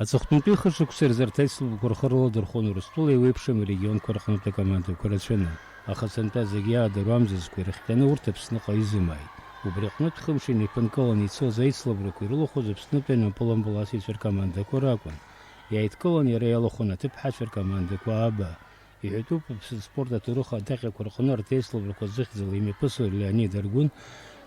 Аҵыхәтәантәи хы-шықәса рзырҭаҩцлақәа рхы рыладырхәон Урыстәыла еиуеиԥшым регионқәа рҟнытә акомандақәа рацәаны, аха сынтәа зегьы иаадыруамзызқәа ирыхҟьаны урҭ Аԥсныҟа изымааит. Убри аҟнытә хымш инеиԥынкыланы ицоз аицлабрақәа ирылахәыз Аԥснытәи анапылампыласыҩцәа ркомандақәа ракәын. Иааидкылан иара иалахәын аҭыԥҳацәа ркомандақәа ааба. Иҳәатәуп аԥсыспорт аҭоурых аҭаҟьақәа рҟны рҭеицлабрақәа зыхьӡала имҩаԥысуа Леонид Аргәын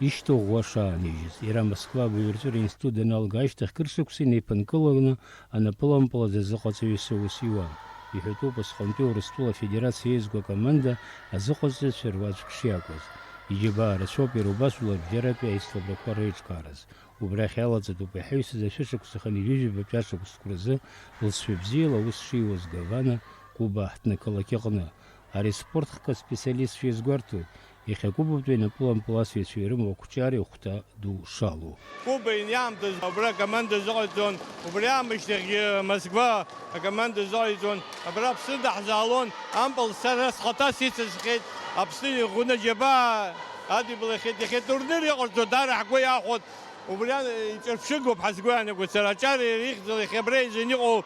ишьҭыӷәӷәа шаанижьыз. Иара Москва абаҩртәыра институт даналга ашьҭахь кыршықәса инеиԥынкыланы анапылампылаз азыҟаҵаҩыс аус иуан. Иҳәатәуп Асҟантәи Урыстәыла Афедерациа еизго акоманда азыҟаҵаҩцәа руаӡәк шиакәыз. Иџьабаа рацәоуп иара убас улабжьаратәи аицлабрақәа реиҿкаараз. Убрахь иалаҵатәуп иҳаҩсыз ашәышықәсахан ижәижәаба шықәсқәа рзы лҵшәа бзиала аус шиуаз Гавана, Куба ҳҭнықалақь аҟны. Ари спортхка специалистцәа иазгәарҭоит, иахьакубатәи анапылампыласыҩцәа ирымоу ақәҿиареи ахәҭа ду шалоу. Куба иниаамҭаз абра акоманда зыҟаиҵон, убри аамышьҭахьгьы Москва акоманда зыҟаиҵон, абра Аԥсны даҳзаалон, ампыл сара схаҭас ицысхьеит, Аԥсны иӷәны џьабаа адиблахьеит, иахьа турнир иҟарҵо дара ҳгәы иаахәот, убри иҿырԥшыгоуп ҳазгәы иаанагоит, сара аҿар ихьӡала иахьа абра изын иҟоу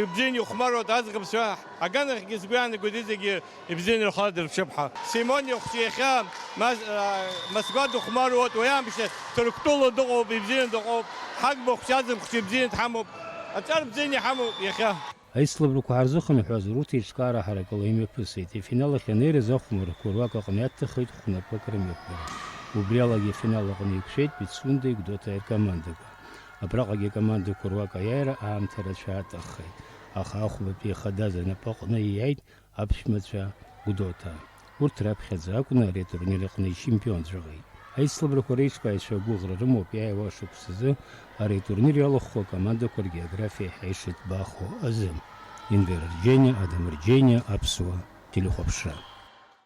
ибзиан ихәмаруа аӡӷабцәа аганахьгьы сгәы иаанагоит зегьы ибзиан ирхала дырԥшып ҳәа. Симон ихәҷы иахьа Москва дыхәмаруоит, уи аамышьҭахь Ҭырқәтәыла дыҟоуп, ибзиан дыҟоуп, ҳагба хәҷы аӡӷабцәа ибзиан дҳамоуп, аҿар бзиан иҳамоуп иахьа. Аицлабрақәа ҳарзыхынҳәуаз урҭ еиҿкаара ҳаракыла имҩаԥысит. Афинал ахь ианеирыз ахәмаррақәа руак аҟны иаҭаххеит хәнапык рымҩаԥгара. Убри алагьы афинал аҟны иқәшәеит Пицундаи Гудаутай ркомандақәа. Абраҟагьы акомандақәа руак аиааира аамҭа рацәа аҭаххеит. Аха ахәбатәи ихадаз анапаҟны ииааит аԥшәмацәа Гудаута. Урҭ раԥхьаӡа акәны ари атурнир аҟны ичемпионцәаҟеит. Аицлабрақәа реиҿкааҩцәа агәыӷра рымоуп иааиуа шықәсазы ари атурнир иалахәхо акомандақәа ргеографиа иҳаишьҭбаахо азы. Инвер Рџьениа, Адам Рџьениа, Аԥсуа телехәаԥшра.